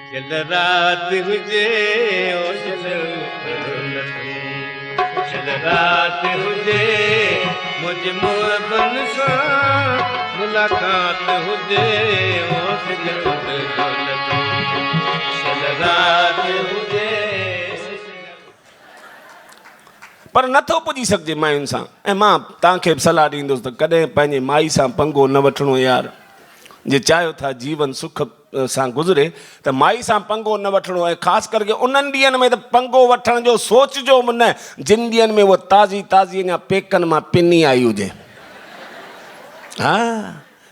चल रात हुजे ओ चल रात हुजे मुझ मोहबन सां मुलाकात हुजे ओ चल रात हुजे। पर नथो पुॼी सघिजे मायुनि सां। ऐं मां तव्हांखे सलाह ॾींदुसि त कॾहिं पंहिंजे माई सां पंगो न वठिणो यार। जे चाहियो था जीवन सुख सां गुज़रे त माई सां पंगो न वठिणो आहे। ख़ासि करके उन्हनि ॾींहंनि में त पंगो वठण जो सोचिजो बि न जिन ॾींहंनि में उहा ताज़ी ताज़ी अञा पेकनि मां पिनी आई हुजे। हा,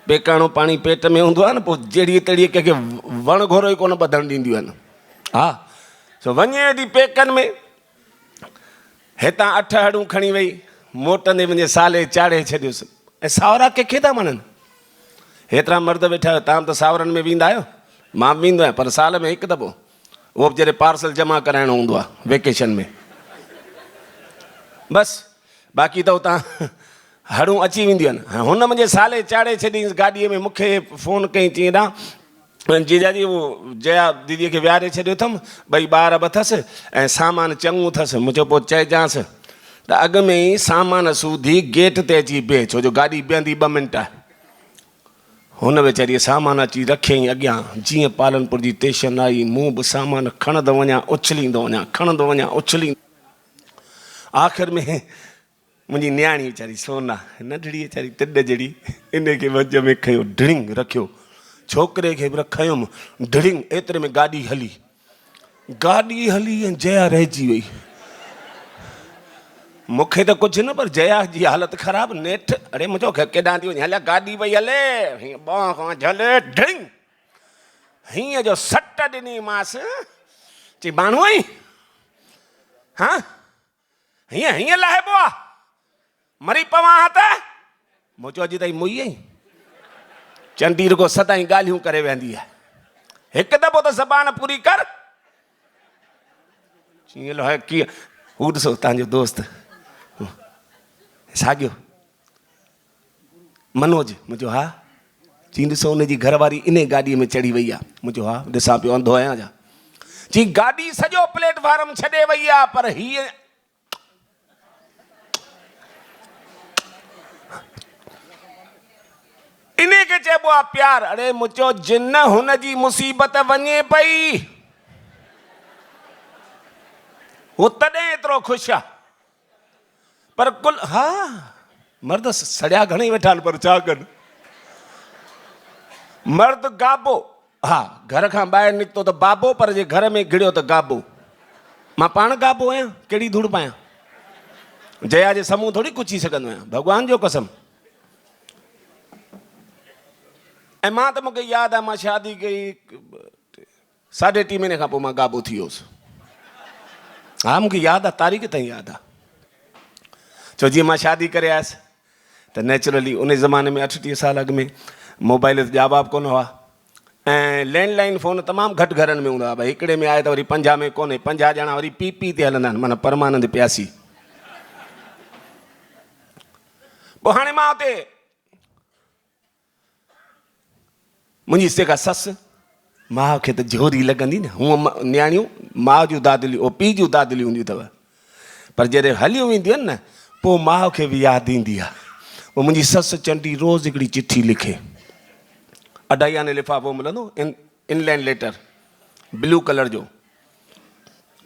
पेकाणो पाणी पेट में हूंदो आहे न, पोइ जहिड़ी तहिड़ी कंहिंखे वण घोरो ई कोन ॿधणु ॾींदियूं आहिनि। हा, सो वञे थी पेकनि में, हितां 8 हड़ूं खणी वई, मोटंदे मुंहिंजे साले चाढ़े छॾियुसि। ऐं सावरा कंहिंखे था मञनि? हेतिरा मर्द वेठा आहियो, तव्हां त सावरनि में वेंदा आहियो, मां बि वेंदो आहियां, पर साल में हिकु दफ़ो, उहो बि जॾहिं पार्सल जमा कराइणो हूंदो आहे वेकेशन में बसि। बाक़ी त उतां हड़ूं अची वेंदियूं आहिनि। हुन मुंहिंजे साले चाढ़े छॾियईंसि गाॾीअ में, मूंखे फ़ोन कई, चई हेॾां जीजाजी उहो जया दीदीअ खे विहारे छॾियो अथमि, ॿई ॿार बि अथसि ऐं सामान चङो अथसि। मुंहिंजो पोइ चइजांसि त अॻ में ई सामान सूधी गेट ते अची बीहे, छो जो गाॾी बीहंदी 2 मिंट। हुन वेचारीअ सामान अची रखियईं अॻियां। जीअं पालनपुर जी स्टेशन आई, मूं बि सामान खणंदो वञा उछलींदो वञा, खणंदो वञा उछलींदो। आख़िर में मुंहिंजी न्याणी वीचारी सोना नंढड़ी वीचारी तिॾ जहिड़ी, इनखे वज में खयो, ढिंग रखियो। छोकिरे खे बि खयुमि, ढिंग। एतिरे में गाॾी हली ऐं जया रहिजी वई। मूंखे त कुझु न, पर जया जी हालत ख़राबु। नेठि अड़े मुंहिंजो केॾां थी वञे, हलिया गाॾी वई हले, हीअं ॿांह खां झले ढिंग, हीअं जो सट ॾिनी मांसि। चई बाणू आई, हा हीअं लाहिबो आहे, मरी पवां हा त? मूं चयो अॼु ताईं मुई आई? चंडी रुगो सदाईं ॻाल्हियूं करे वेंदी आहे, हिकु दफ़ो त ज़बान पूरी कर। कीअं लो कीअं हू ॾिसो तव्हांजो दोस्त साॻियो मनोज मुंहिंजो। हा, चई ॾिसो हुनजी घरवारी इन गाॾीअ में चढ़ी वई आहे। मुंहिंजो हा, ॾिसां पियो अंधो आहियां छा? चई गाॾी सॼो प्लेटफार्म छॾे वई आहे, पर हीअ इन खे चइबो आहे प्यार। अड़े मुंहिंजो जिन हुनजी मुसीबत वञे पई, हू तॾहिं एतिरो ख़ुशि आहे। पर कुल हा, मर्द सड़िया घणेई वेठा आहिनि, पर छा कनि? मर्द गाबो, हा, घर खां ॿाहिरि निकितो त बाबो, पर जे घर में घिड़ियो त गाबो। मां पाण गाबो आहियां, कहिड़ी धूड़ पायां? जया जे साम्हूं थोरी कुची सघंदो आहियां, भॻवान जो कसम। ऐं मां त, मूंखे यादि आहे, मां शादी कई 3.5 महीने खां पोइ मां गाबो थी वियुसि। हा, मूंखे यादि आहे, तारीख़ ताईं यादि आहे। छो जीअं मां शादी करे आयुसि त नेचुरली उन ज़माने में 38 साल अॻु में मोबाइल ते जवाब कोन हुआ, ऐं लैंडलाइन फ़ोन तमामु घटि घरनि में हूंदा हुआ। भई हिकिड़े में आहे त वरी 50 में कोन्हे, 50 ॼणा वरी पी ते हलंदा आहिनि, माना परमानंद प्यासी। पोइ हाणे मां हुते, मुंहिंजी जेका ससु, माउ खे त जोरी लॻंदी न। हूअं न्याणियूं माउ जूं दादिलियूं, पीउ जूं दादिलियूं हूंदियूं अथव, पर जॾहिं हलियूं वेंदियूं आहिनि न, पोइ माउ खे बि यादि ईंदी आहे। पोइ मुंहिंजी ससु चंडी रोज़ु हिकिड़ी चिठी लिखे, 2.5 आने लिफ़ाफ़ो मिलंदो, इनलाइन लेटर, ब्लू कलर जो।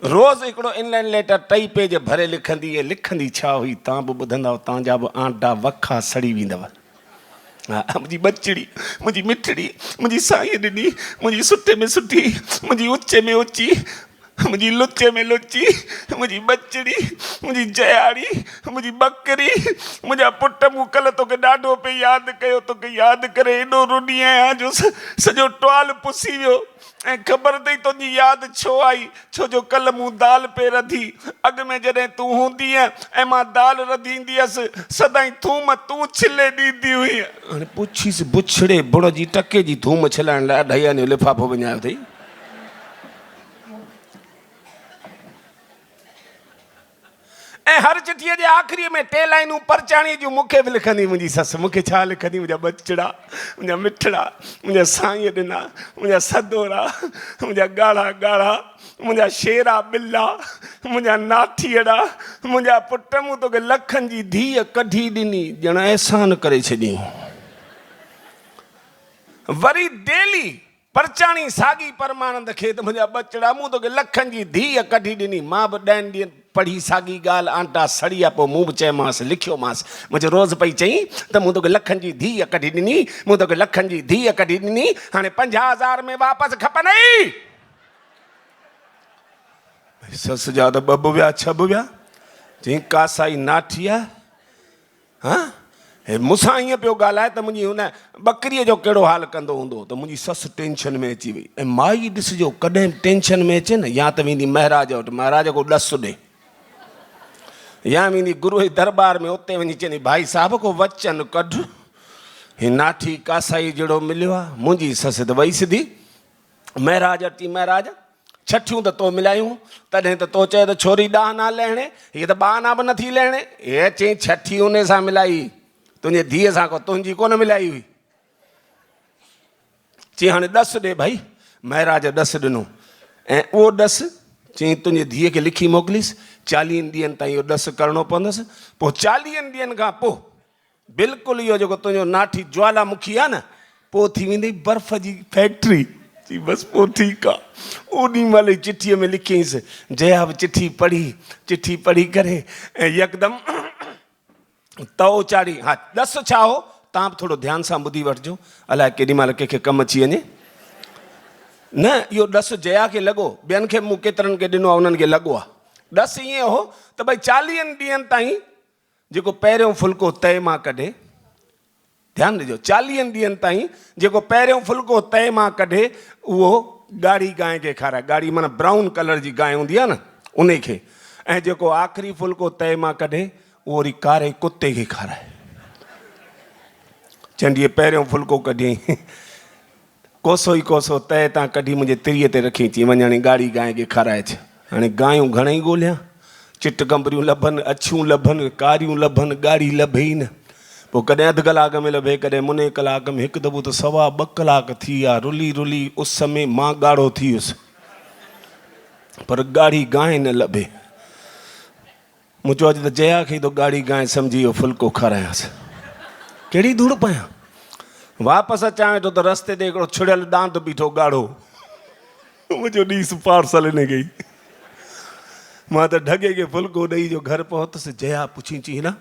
रोज़ु हिकिड़ो इनलाइन लेटर 3 पेज भरे लिखंदी छा हुई, तव्हां बि ॿुधंदव, तव्हांजा बि आंटा वखा सड़ी वेंदव। हा, मुंहिंजी बचड़ी, मुंहिंजी मिठड़ी, मुंहिंजी साईं ॾिनी, मुंहिंजी सुठे में सुठी, मुंहिंजी उचे में उची, मुंहिंजी लुचे में लुची, मुंहिंजी बचड़ी, मुंहिंजी जयाड़ी, मुंहिंजी बकरी, मुंहिंजा पुट, मूं कल्ह तोखे ॾाढो पे यादि कयो, तोखे यादि करे एॾो रुनी आहियां जो सॼो टुवाल पुसी वियो। ऐं ख़बर अथई तुंहिंजी यादि छो आई? छो जो कल्ह मूं दाल पे रधी, अॻु में जॾहिं तूं हूंदी ऐं मां दाल रधींदी हुअसि, सदाईं थूम तूं छिले ॾींदी हुई। हाणे पुछीसि बुछड़े बुड़ जी टके जी थूम छिलाइण लाइ 2.5 आने जो लिफ़ाफ़ो विञायो अथई। ऐं हर चिठीअ जे आख़िरीअ में 3 लाइनूं परचाणीअ जूं मूंखे बि लिखंदी मुंहिंजी ससु। मूंखे छा लिखंदी? मुंहिंजा बचड़ा, मुंहिंजा मिठड़ा, मुंहिंजा साईं ॾिना, मुंहिंजा सदोरा, मुंहिंजा ॻाढ़ा ॻाढ़ा, मुंहिंजा शेरा ॿिला, मुंहिंजा नाठीअड़ा, मुंहिंजा पुट, मूं तोखे लखनि जी धीअ कढी ॾिनी, ॼण अहसान करे छॾी। वरी डेली परचाणी साॻी परमानंद खे त मुंहिंजा बचड़ा, मूं तोखे लखनि जी धीअ कढी ॾिनी। मां बि 10 ॾींहं पढ़ी साॻी ॻाल्हि, आंटा सड़ी आहे। पोइ मूं बि चयोमांसि, लिखियोमांसि। मुंहिंजो रोज़ पई चई त मूं तोखे लखनि जी धीअ कढी ॾिनी, मूं तोखे लखनि जी धीअ कढी ॾिनी, हाणे 50,000 में वापसि खपनि। ससु जा त 2 बि विया 6 बि विया। चई कासाई नाठी आहे। हा, मूंसां ईअं पियो ॻाल्हाए त मुंहिंजी हुन बकरीअ जो कहिड़ो हाल कंदो हूंदो। त मुंहिंजी ससु टेंशन में अची वई। ऐं माई ॾिसिजो, कॾहिं टेंशन में अचे न, या त वेंदी महाराज वटि, महाराज को ॾसु ॾे, या वेंदी गुरू जे दरबार में, उते वञी चवंदी भाई साहब को वचन कढ, ही नाठी कासाई जहिड़ो मिलियो आहे। मुंहिंजी ससु त वई सिधी महाराज वटि। महाराज छठियूं त तो मिलायूं, तॾहिं त तो चए त छोरी ॾाह न लहणे, हीअ त बाना बि नथी लहणे। हे चई छठी उन सां मिलाई, तुंहिंजे धीअ सां को तुंहिंजी कोन मिलाई हुई। चई हाणे ॾसु ॾे भाई। महाराज ॾसु ॾिनो, ऐं उहो ॾसु चई तुंहिंजे धीअ खे लिखी मोकिलीसि, 40 ॾींहंनि ताईं इहो ॾसु करिणो पवंदसि। पोइ 40 ॾींहंनि खां पोइ बिल्कुलु इहो जेको तुंहिंजो नाठी ज्वालामुखी आहे न, पोइ थी वेंदी बर्फ़ जी फैक्ट्री। चई बसि पोइ ठीकु आहे। ओॾी महिल ई चिठीअ में लिखियईंसि। जया बि चिठी पढ़ी करे ऐं यकदमि तओ चाढ़ी। हा, ॾसु छा हो तव्हां बि थोरो ध्यानु सां ॿुधी वठिजो, अलाए केॾी महिल कंहिंखे कमु अची वञे। न, इहो ॾसु जया खे लॻो, ॿियनि खे मूं केतिरनि खे ॾिनो आहे, उन्हनि खे लॻो आहे। ॾसु ईअं हो त भई 40 ॾींहंनि ताईं जेको पहिरियों फुल्को तए मां कढे, ध्यानु ॾिजो, 40 ॾींहंनि ताईं जेको पहिरियों फुल्को तए मां कढे, उहो ॻाढ़ी गांइ खे खाराए। ॻाढ़ी माना ब्राउन कलर जी गांइ हूंदी आहे न, उन खे। ऐं जेको आख़िरी फुल्को तए मां कढे, उहो वरी कारे कुते खे खाराए। चंडीअ पहिरियों फुल्को कढियईं, कोसो ई कोसो तए तां कढी मुंहिंजे तिरीअ ते रखी। चई वञ हाणे ॻाढ़ी गांइ खे खाराए अच। हाणे गांयूं घणेई ॻोल्हियां, चिट कंबरियूं लभनि, अछियूं लभनि, कारियूं लभनि, ॻाढ़ी लभे ई न। पोइ कॾहिं अधु कलाक में लभे, कॾहिं मुने कलाक में। हिकु दफ़ो त 2.25 कलाक थी विया, रुली रुली उस में मां ॻाढ़ो थी वियुसि, पर ॻाढ़ी गांइ न लभे। मूं चयो अॼु त जया खे तो ॻाढ़ी गांइ सम्झी वियो, फुल्को खारायांसि। कहिड़ी धूड़ पायां। वापसि अचां वेठो त रस्ते ते हिकिड़ो छुड़ियल दांत बीठो ॻाढ़ो। मुंहिंजो ॾींहुं पार्सल इन गई। मां त ढगे खे फुल्को ॾेई जो घर पहुतसि। जया पुछी, चई न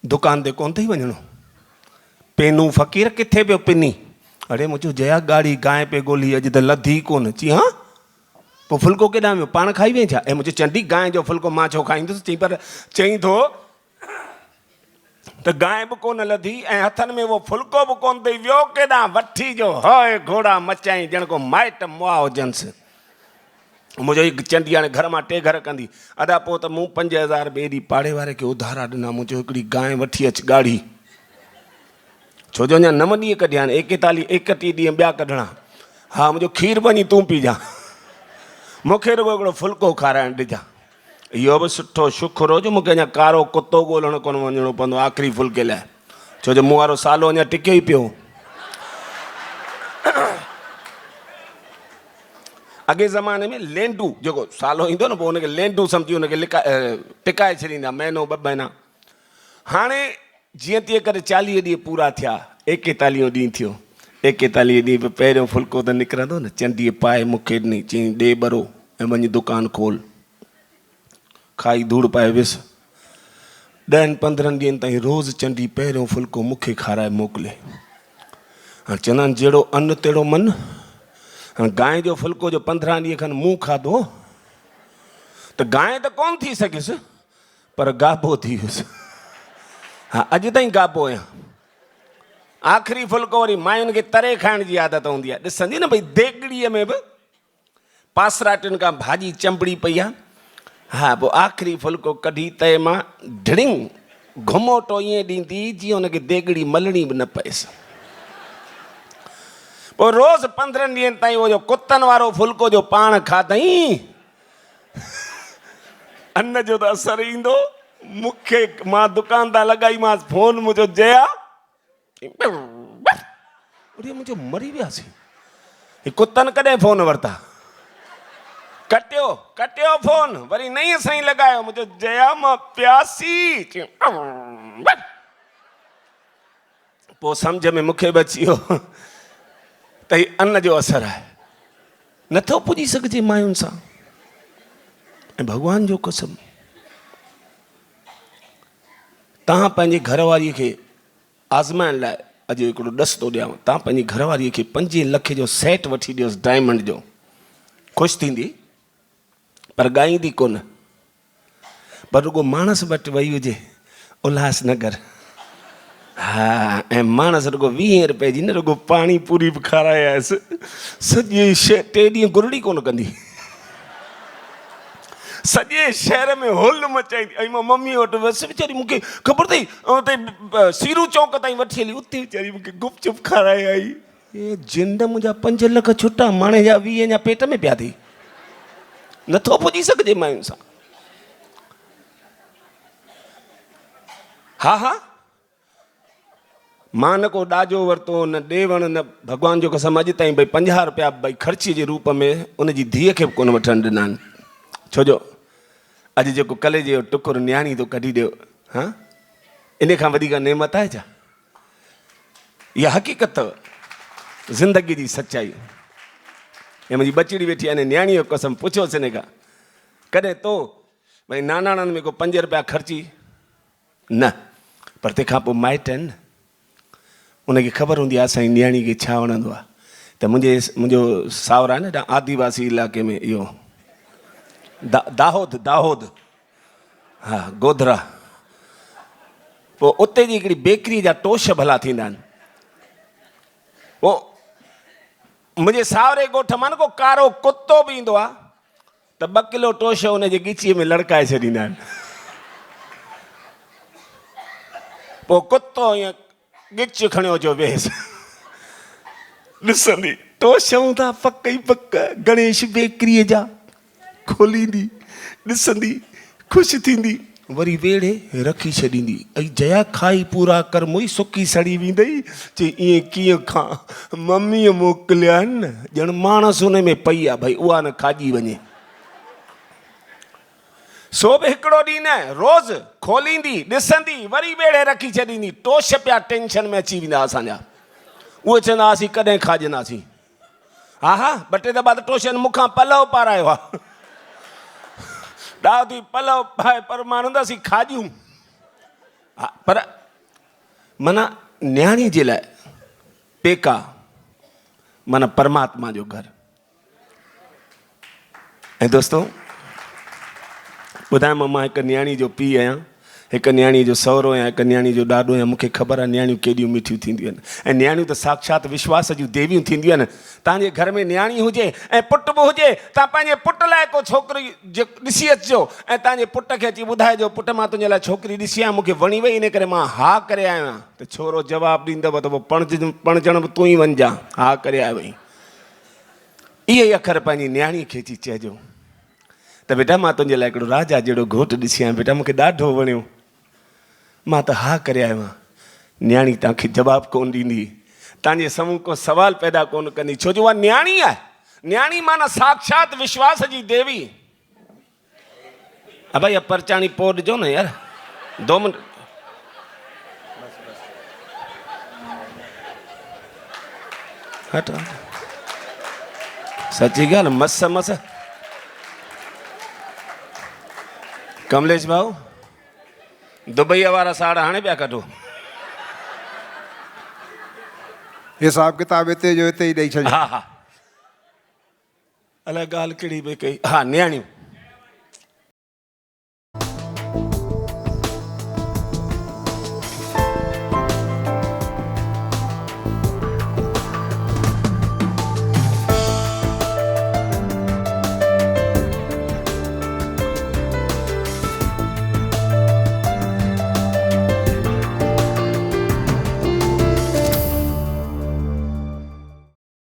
दुकान ते कोन अथई वञिणो? पेनू फ़क़ीर किथे पियो पिनी? अड़े मुंहिंजो जया ॻाढ़ी गांइ पे ॻोल्ही, अॼु त लधी कोन। चई हा, पोइ फुल्को केॾां वियो? पाण खाई वई छा? ऐं मुंहिंजो चंडी गांइ जो फुल्को मां छो खाईंदुसि? चई पर चई थो त गांइ बि कोन लधी ऐं हथनि में उहो फुल्को बि कोन अथई। वियो केॾां? वठी जो हाय घोड़ा मचाई, ॼण को माइट मुआ हुजनिसि। मुंहिंजो हिकु चंडी हाणे घर मां 2 घर कंदी। अदा पोइ त मूं 5,000 ॿिए ॾींहुं पाड़े वारे खे उधारा ॾिना। मूं चयो हिकिड़ी गांइ वठी अचु ॻाढ़ी, छो जो अञा 9 ॾींहं कढिया आहिनि, 31 ॾींहं ॿिया कढणा। हा, मुंहिंजो खीर वञी तूं पीजां, मूंखे रुॻो हिकिड़ो फुल्को खाराइणु ॾिजां। इहो बि सुठो शुख़ुरु हो जो मूंखे अञा कारो कुतो ॻोल्हणु कोन वञिणो पवंदो आख़िरी फुल्के लाइ, छो जो मूं वारो सालो अञा टिकियो ई पियो। अॻे ज़माने में लेंडू जेको सालो ईंदो न, पोइ हुनखे लेंडू सम्झी हुनखे टिकाए छॾींदा, महीनो 2 महीना। हाणे जीअं तीअं करे 40 ॾींहं पूरा थिया, 41 ॾींहुं थियो। 41 ॾींहं बि पहिरियों फुल्को त निकिरंदो न। चंडीअ पाए मूंखे ॾिनी, चई ॾे ॿरो ऐं वञी दुकानु खोल। खाई धूड़ पाए वियुसि। 10-15 ॾींहंनि ताईं रोज़ु चंडी पहिरियों फुल्को मूंखे खाराए मोकिले। हाणे चवंदा आहिनि जहिड़ो अन्न तहिड़ो मन। हाणे गांइ जो फुल्को जो 15 ॾींहं खनि मूं खाधो त गांइ त कोन थी सघियुसि, पर गाबो थी वियुसि। हा, अॼु ताईं गाबो आहियां। आख़िरी फुल्को वरी मायुनि खे तरे खाइण जी आदत हूंदी आहे। ॾिसंदी न भई देॻड़ीअ में बि पासराटियुनि खां भाॼी चंबड़ी पई आहे। हा, पोइ आख़िरी फुल्को कढी तए मां ढिड़िंग घुमोटो ईअं ॾींदी जीअं हुनखे देॻड़ी मलणी बि न पएसि। पोइ रोज़ 15 ॾींहंनि ताईं उहो जो कुतनि वारो फुल्को जो पाण खाधई, अन्न जो तो असर ईंदो मूंखे मां दुकान तां लॻाई मां फोन मुंहिंजो जया मुंहिंजो मरी वियासीं ही कुतनि कॾहिं फोन वरिता कटियो फोन वरी नई साईं लॻायो मुंहिंजो जया मां प्यासी पोइ सम्झ में मूंखे बि अची वियो त ही अन्न जो असर आहे नथो पुॼी सघिजे मायुनि सां ऐं भॻवान जो कसम तव्हां पंहिंजी घरवारीअ खे आज़माइण लाइ अॼु हिकिड़ो ॾस थो ॾियांव तव्हां पंहिंजी घरवारीअ खे 5 लख जो सेट वठी ॾियोसि डायमंड जो ख़ुशि थींदी पर ॻाईंदी कोन पर रुॻो माणस वटि वई हुजे उल्हासनगर हा ऐं माणस रुॻो 20 रुपए जी न रुॻो पाणी पूरी बि खाराए आयसि सॼे 3 ॾींहं गुरड़ी कोन कंदी सॼे शहर में हुल मचाईंदी ऐं मां मम्मीअ वटि वियसि वीचारी मूंखे ख़बर अथई उते सीरू चौक ताईं वठी हली उते वीचारी मूंखे गुपचुप खाराए आई हे जिंद मुंहिंजा 5 लख छुटा माणे जा 20 जा पेट में पिया अथई नथो पुॼी सघिजे मायुनि सां हा मां न को ॾाजो वरितो न ॾेवण न भॻवान जो कसम अॼु ताईं भई 50 रुपया भई ख़र्ची जे रूप में उनजी धीअ खे बि कोन वठणु ॾिना आहिनि छो जो अॼु जेको कलेजे जो टुकुर न्याणी थो कढी ॾियो हा इन खां वधीक नेमत आहे छा इहा हक़ीक़त अथव ज़िंदगी जी सचाई ऐं मुंहिंजी बचिड़ी वेठी आहे न्याणीअ जो कसम पुछियोसि हिन खां कॾहिं तो भई नानाणनि में को 5 रुपया ख़र्ची न पर तंहिंखां पोइ माइट आहिनि न उनखे ख़बर हूंदी आहे असांजी न्याणी खे छा वणंदो आहे त मुंहिंजो सावरा आहे न आदिवासी इलाइक़े में इहो दाहोद हा गोधरा पोइ उते जी हिकिड़ी बेकरी जा टोश भला थींदा आहिनि पोइ मुंहिंजे सावरे ॻोठ मां न को कारो कुतो बि ईंदो आहे त 2 किलो टोश हुनजे ॻिचीअ में लड़काए छॾींदा आहिनि पोइ कुतो ईअं ॻिच खणियो जो वेहसि ॾिसंदी टोशूं था पक ई पक गणेश बेकरीअ जा खोलींदी ॾिसंदी ख़ुशि थींदी वरी वेड़े रखी छॾींदी ऐं जया खाई पूरा कर मुई सुकी सड़ी वेंदई चई ईअं कीअं खां मम्मीअ मोकिलिया आहिनि न ॼण माणस हुन में पई आहे भई उहा न खाॼी वञे सो बि हिकिड़ो ॾींहुं न रोज़ खोलींदी ॾिसंदी वरी वेड़े रखी छॾींदी टोश पिया टेंशन में अची वेंदा असांजा उहे चवंदा हुआसीं कॾहिं खाजंदासीं हा 2 टे दफ़ा त टोशनि मूंखां पलव पारायो आहे ॾाढी पलव पाए पर मां हूंदासीं खाॼूं हा पर माना न्याणी जे लाइ पेका माना परमात्मा जो घर ऐं दोस्तो ॿुधायां मां हिकु न्याणी जो पीउ आहियां हिकु न्याणी जो सहुरो आहियां हिकु न्याणी जो ॾाॾो आहियां मूंखे ख़बर आहे न्याणियूं केॾियूं मिठियूं थींदियूं आहिनि ऐं न्याणियूं त साक्षात विश्वास जूं देवियूं थींदियूं आहिनि तव्हांजे घर में न्याणी हुजे ऐं पुटु बि हुजे तव्हां पंहिंजे पुट लाइ को छोकिरी ॾिसी अचिजो ऐं तव्हांजे पुट खे अची ॿुधाइजो पुटु मां तुंहिंजे लाइ छोकिरी ॾिसी आहियां मूंखे वणी वई इन करे मां हा करे आयो आहियां त छोरो जवाबु ॾींदव त पोइ पणजण बि तूं ई वञिजां हा करे आयो वई इहे ई अखर पंहिंजी न्याणी खे अची चइजो त बेटा मां तुंहिंजे लाइ हिकिड़ो राजा जहिड़ो घोटु ॾिसी आहियां बेटा मूंखे ॾाढो वणियो मां त हा करे आयो आहियां न्याणी तव्हांखे जवाबु कोन ॾींदी तव्हांजे साम्हूं को सुवालु पैदा कोन कंदी छो जो उहा न्याणी आहे न्याणी माना साक्षात विश्वास जी देवी हा भई परचाणी पोइ ॾिजो न यार 2 मिनट हट सची ॻाल्हि मस कमलेश भाऊ दुबईअ वारा साड़ हाणे पिया कढो हिसाब किताब हिते जो हिते ई ॾेई छॾियो हा अलाए ॻाल्हि कहिड़ी भई कई हा न्याणियूं